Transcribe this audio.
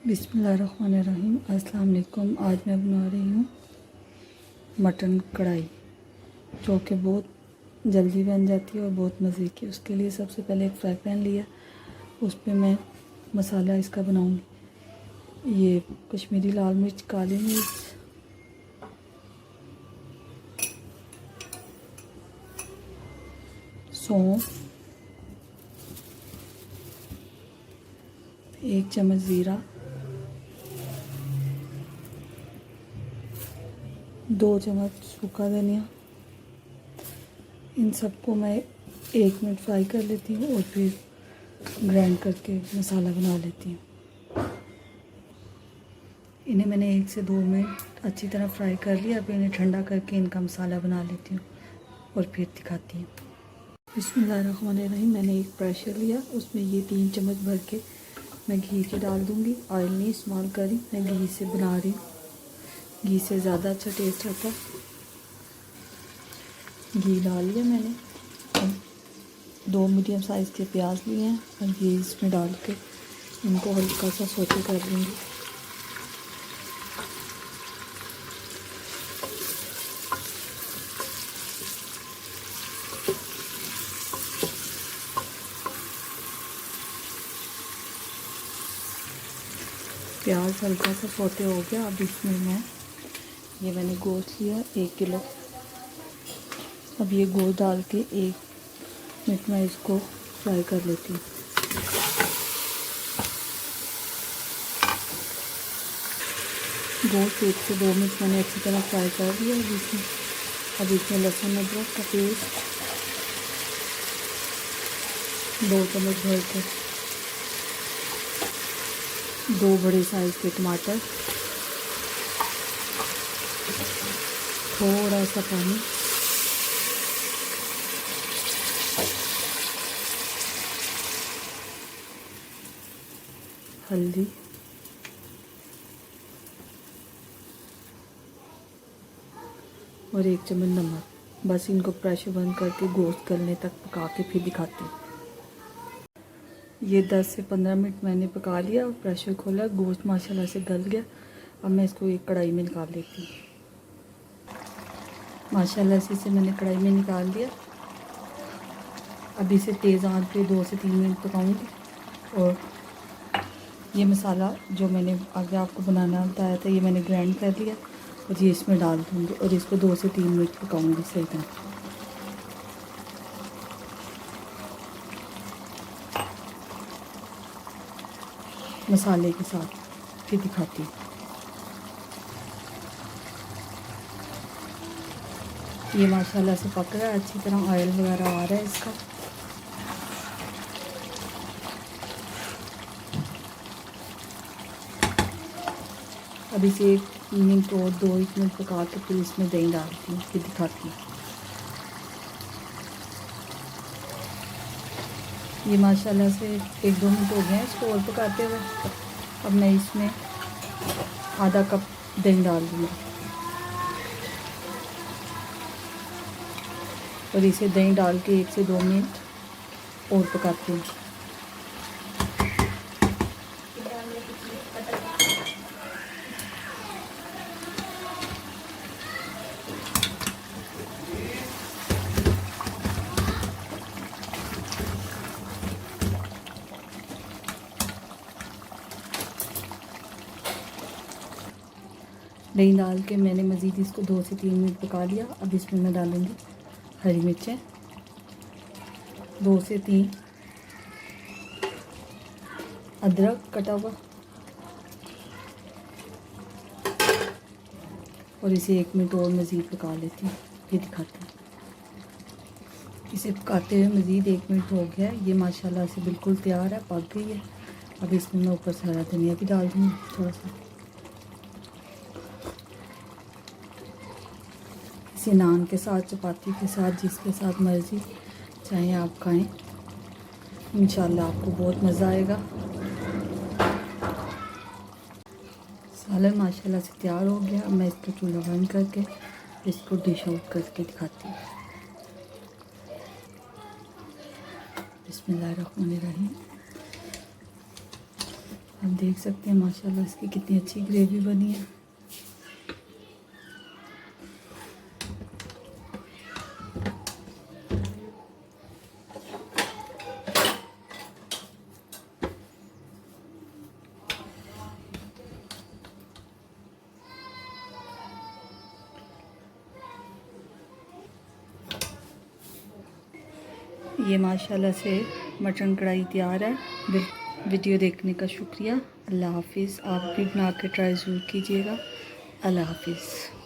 बिस्मिल्लाहिर्रहमानिर्रहीम। अस्सलाम वालेकुम। आज मैं बना रही हूँ मटन कढ़ाई, जो कि बहुत जल्दी बन जाती है और बहुत मज़े की। उसके लिए सबसे पहले एक फ्राई पैन लिया, उस पर मैं मसाला इसका बनाऊँगी। ये कश्मीरी लाल मिर्च, काली मिर्च, सौंफ, 1 चम्मच ज़ीरा, 2 चम्मच सूखा धनिया। इन सबको मैं 1 मिनट फ्राई कर लेती हूँ और फिर ग्राइंड करके मसाला बना लेती हूँ। इन्हें मैंने 1 से 2 मिनट अच्छी तरह फ्राई कर लिया। अब इन्हें ठंडा करके इनका मसाला बना लेती हूँ और फिर दिखाती हूँ। बिस्मिल्लाहिर्रहमानिर्रहीम। मैंने एक प्रेशर लिया, उसमें ये 3 चम्मच भर के मैं घी के डाल दूँगी। ऑयल नहीं इस्तेमाल करी, मैं घी से बना रही हूँ। घी से ज़्यादा अच्छा टेस्ट आता है। घी डाल लिया मैंने। अब 2 मीडियम साइज़ के प्याज लिए हैं और ये इसमें डाल के इनको हल्का सा सौते कर दूँगी। प्याज हल्का सा सौते हो गया। अब इसमें मैंने गोश्त लिया 1 किलो। अब ये गोश्त डाल के 1 मिनट में इसको फ्राई कर लेती हूँ। गोश्त 1 से 2 मिनट मैंने अच्छी तरह फ्राई कर दिया। अब इसमें लहसुन अदरक का पेस्ट 2 चम्मच भर के, 2 बड़े साइज़ के टमाटर, थोड़ा सा पानी, हल्दी, और 1 चम्मच नमक। बस इनको प्रेशर बंद करके गोश्त गलने तक पका के फिर दिखाती हूँ। ये 10 से 15 मिनट मैंने पका लिया और प्रेशर खोला। गोश्त माशाल्लाह से गल गया। अब मैं इसको एक कढ़ाई में निकाल लेती हूँ। माशाल्लाह से इसे मैंने कढ़ाई में निकाल दिया। अब इसे तेज़ आंच पे 2 से 3 मिनट पकाऊंगी। और ये मसाला जो मैंने आगे आपको बनाना बताया था, ये मैंने ग्राइंड कर लिया और ये इसमें डाल दूँगी और इसको 2 से 3 मिनट पकाऊंगी सही तरह मसाले के साथ, फिर दिखाती हूँ। ये माशाल्लाह से पक रहा है, अच्छी तरह ऑयल वगैरह आ रहा है इसका। अब इसे 1 मिनट और 2 मिनट पका के फिर इसमें दही डालती हूँ, फिर दिखाती हूँ। ये माशाल्लाह से 1-2 मिनट हो गए हैं इसको और पकाते हुए। अब मैं इसमें आधा कप दही डाल दूँगी और इसे दही डाल के 1 से 2 मिनट और पकाती हूँ। दही डाल के मैंने मज़ीद इसको 2 से 3 मिनट पका लिया। अब इसमें मैं डालूँगी हरी मिर्चें 2 से 3, अदरक कटा हुआ, और इसे 1 मिनट और मज़ीद पका लेती हूँ, फिर दिखाती हूँ। इसे पकाते हुए मज़ीद 1 मिनट हो गया है। ये माशाल्लाह से बिल्कुल तैयार है, पक गई है। अब इसमें मैं ऊपर से हरा धनिया भी डाल दूँगी थोड़ा सा। इसे नान के साथ, चपाती के साथ, जिसके साथ मर्ज़ी चाहे आप खाएं। इंशाल्लाह आपको बहुत मज़ा आएगा। सालन माशाल्लाह से तैयार हो गया। अब मैं इसको चूल्हा बंद करके इसको डिश आउट करके दिखाती हूँ। बिस्मिल्लाहिर्रहमानिर्रहीम। आप देख सकते हैं माशाल्लाह इसकी कितनी अच्छी ग्रेवी बनी है। ये माशाल्लाह से मटन कढ़ाई तैयार है। वीडियो देखने का शुक्रिया। अल्लाह हाफिज़। आप भी बना के ट्राई ज़रूर कीजिएगा। अल्लाह हाफिज़।